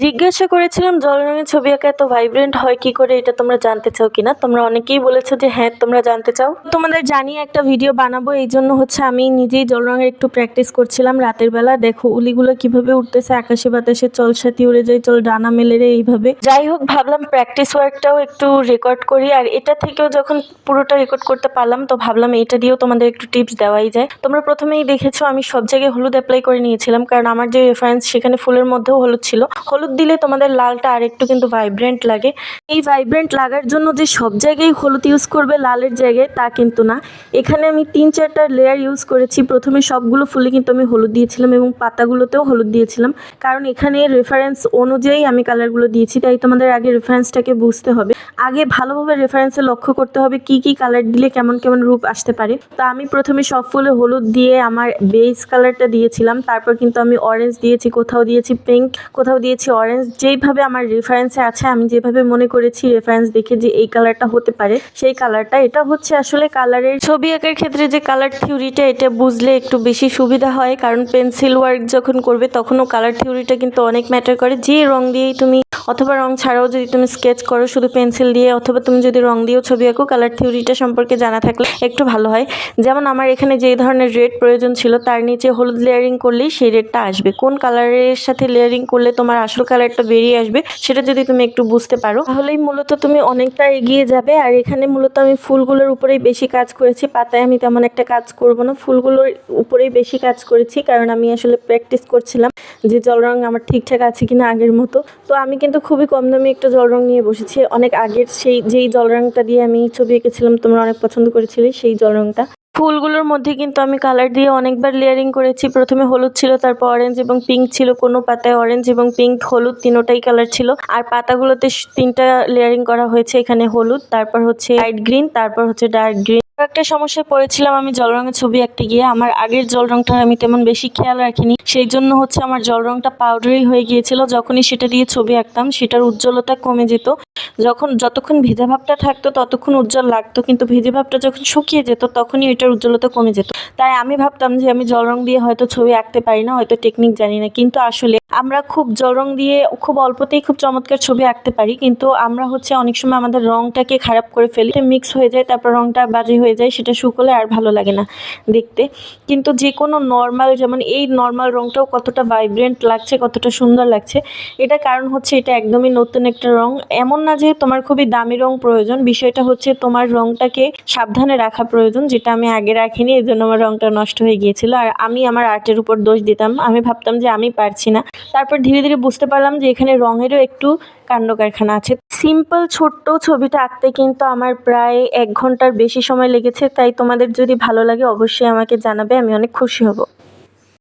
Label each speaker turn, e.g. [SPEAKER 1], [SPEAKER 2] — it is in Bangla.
[SPEAKER 1] জিজ্ঞাসা করেছিলাম জল রঙের ছবি আঁকা এত ভাইব্রেন্ট হয় কি করে, এটা তোমরা জানতে চাও কিনা। তোমরা অনেকেই বলেছো যে হ্যাঁ তোমরা জানতে চাও। তোমাদের জানিয়ে একটা ভিডিও বানাবো, এই জন্য হচ্ছে আমি নিজেই জল রঙের একটু প্র্যাকটিস করছিলাম রাতের বেলা। দেখো উলিগুলো কিভাবে উঠতেছে আকাশে বাতাসে, চল সাথী উড়ে যায় চল ডানা মেলে রে, এইভাবে। যাই হোক, ভাবলাম প্র্যাকটিস ওয়ার্কটাও একটু রেকর্ড করি, আর এটা থেকেও যখন পুরোটা রেকর্ড করতে পারলাম তো ভাবলাম এটা দিয়েও তোমাদের একটু টিপস দেওয়াই যায়। তোমরা প্রথমেই দেখেছো আমি সব জায়গায় হলুদ অ্যাপ্লাই করে নিয়েছিলাম, কারণ আমার যে রেফারেন্স সেখানে ফুলের মধ্যেও হলুদ ছিল। হলুদ দিলে তোমাদের লালটা আরেকটু কিন্তু ভাইব্রেন্ট লাগে। এই ভাইব্রেন্ট লাগার জন্য যে সব জায়গায় হলুদ ইউজ করবে লালের জায়গায় তা কিন্তু না। এখানে আমি 3-4টা লেয়ার ইউজ করেছি। প্রথমে সবগুলো ফুলে কিন্তু আমি হলুদ দিয়েছিলাম এবং পাতাগুলোতেও হলুদ দিয়েছিলাম, কারণ এখানে রেফারেন্স অনুযায়ী আমি কালারগুলো দিয়েছি, তাই তোমাদের আগে রেফারেন্সটাকে বুঝতে হবে। আগে ভালোভাবে রেফারেন্সে লক্ষ্য করতে হবে কি কি কালার দিলে কেমন কেমন রূপ আসতে পারে। তো আমি প্রথমে সব ফুলে হলুদ দিয়ে আমার বেস কালারটা দিয়েছিলাম, তারপর কিন্তু আমি অরেঞ্জ দিয়েছি, কোথাও দিয়েছি পিঙ্ক, কোথাও দিয়েছি অরেঞ্জ। যেইভাবে আমার রেফারেন্সে আছে, আমি যেভাবে মনে করেছি রেফারেন্স দেখে যে এই কালারটা হতে পারে সেই কালারটা। এটা হচ্ছে আসলে কালারের ছবি আঁকার ক্ষেত্রে যে কালার থিওরিটা, এটা বুঝলে একটু বেশি সুবিধা হয়, কারণ পেন্সিল ওয়ার্ক যখন করবে তখনও কালার থিওরিটা কিন্তু অনেক ম্যাটার করে। যে রং দিয়েই তুমি অথবা রং ছাড়াও যদি তুমি স্কেচ করো শুধু পেন্সিল দিয়ে, অথবা তুমি যদি রং দিয়েও ছবি আঁকো, কালার থিওরিটা সম্পর্কে জানা থাকলে একটু ভালো হয়। যেমন আমার এখানে যে ধরনের রেড প্রয়োজন ছিল তার নিচে হলুদ লেয়ারিং করলেই সেই রেডটা আসবে। কোন কালারের সাথে লেয়ারিং করলে তোমার আসল কালারটা বেরিয়ে আসবে সেটা যদি তুমি একটু বুঝতে পারো তাহলেই মূলত তুমি অনেকটা এগিয়ে যাবে। আর এখানে মূলত আমি ফুলগুলোর উপরেই বেশি কাজ করেছি, পাতায় আমি তেমন একটা কাজ করব না, ফুলগুলোর উপরেই বেশি কাজ করেছি, কারণ আমি আসলে প্র্যাকটিস করছিলাম যে জল রং আমার ঠিকঠাক আছে কিনা আগের মতো। তো আমি কিন্তু খুবই কম দামি একটা জল রং নিয়ে বসেছি, অনেক আগের সেই যেই জল রংটা দিয়ে আমি ছবি এঁকেছিলাম, তোমরা অনেক পছন্দ করেছিলে সেই জল রংটা। ফুলগুলোর মধ্যে কিন্তু আমি কালার দিয়ে অনেকবার লেয়ারিং করেছি। প্রথমে হলুদ ছিল, তারপর অরেঞ্জ এবং পিঙ্ক ছিল, কোনো পাতায় অরেঞ্জ এবং পিঙ্ক হলুদ তিনোটাই কালার ছিল। আর পাতাগুলোতে 3টা লেয়ারিং করা হয়েছে, এখানে হলুদ, তারপর হচ্ছে লাইট গ্রিন, তারপর হচ্ছে ডার্ক গ্রিন। একটা সমস্যায় পড়েছিলাম আমি জল রঙের ছবি আঁকতে গিয়ে, আমার আগের জল রংটা আমি তেমন বেশি খেয়াল রাখিনি, সেই জন্য হচ্ছে আমার জল রংটা পাউডারি হয়ে গিয়েছিল। যখনই সেটা দিয়ে ছবি আঁকতাম সেটার উজ্জ্বলতা কমে যেত। যতক্ষণ ভেজা ভাবটা থাকতো ততক্ষণ উজ্জ্বল লাগতো, কিন্তু ভেজা ভাবটা যখন শুকিয়ে যেত তখনই এটার উজ্জ্বলতা কমে যেত। তাই আমি ভাবতাম যে আমি জল রং দিয়ে হয়তো ছবি আঁকতে পারি না, হয়তো টেকনিক জানি না, কিন্তু আসলে আমরা খুব জল রং দিয়ে খুব অল্পতেই খুব চমৎকার ছবি আঁকতে পারি। কিন্তু আমরা হচ্ছে অনেক সময় আমাদের রংটাকে খারাপ করে ফেলি, মিক্স হয়ে যায়, তারপর রংটা বাজে হয়ে যায়, সেটা শুকোলে আর ভালো লাগে না দেখতে। কিন্তু যে কোনো নর্মাল, যেমন এই নর্মাল রংটাও কতটা ভাইব্রেন্ট লাগছে, কতটা সুন্দর লাগছে, এটা কারণ হচ্ছে এটা একদমই নতুন একটা রং। এমন না যে তোমার খুবই দামি রং প্রয়োজন, বিষয়টা হচ্ছে তোমার রংটাকে সাবধানে রাখা প্রয়োজন, যেটা আমি আগে রাখিনি, এই জন্য আমার রংটা নষ্ট হয়ে গিয়েছিল। আর আমি আমার আর্টের উপর দোষ দিতাম, আমি ভাবতাম যে আমি পারছি না। তারপর ধীরে ধীরে বুঝতে পারলাম যে এখানে রঙেরও একটু কাণ্ড কারখানা আছে। সিম্পল ছোট্ট ছবিটা আঁকতে কিন্তু আমার প্রায় 1 ঘন্টার বেশি সময় লেগেছে। তাই তোমাদের যদি ভালো লাগে অবশ্যই আমাকে জানাবে, আমি অনেক খুশি হব।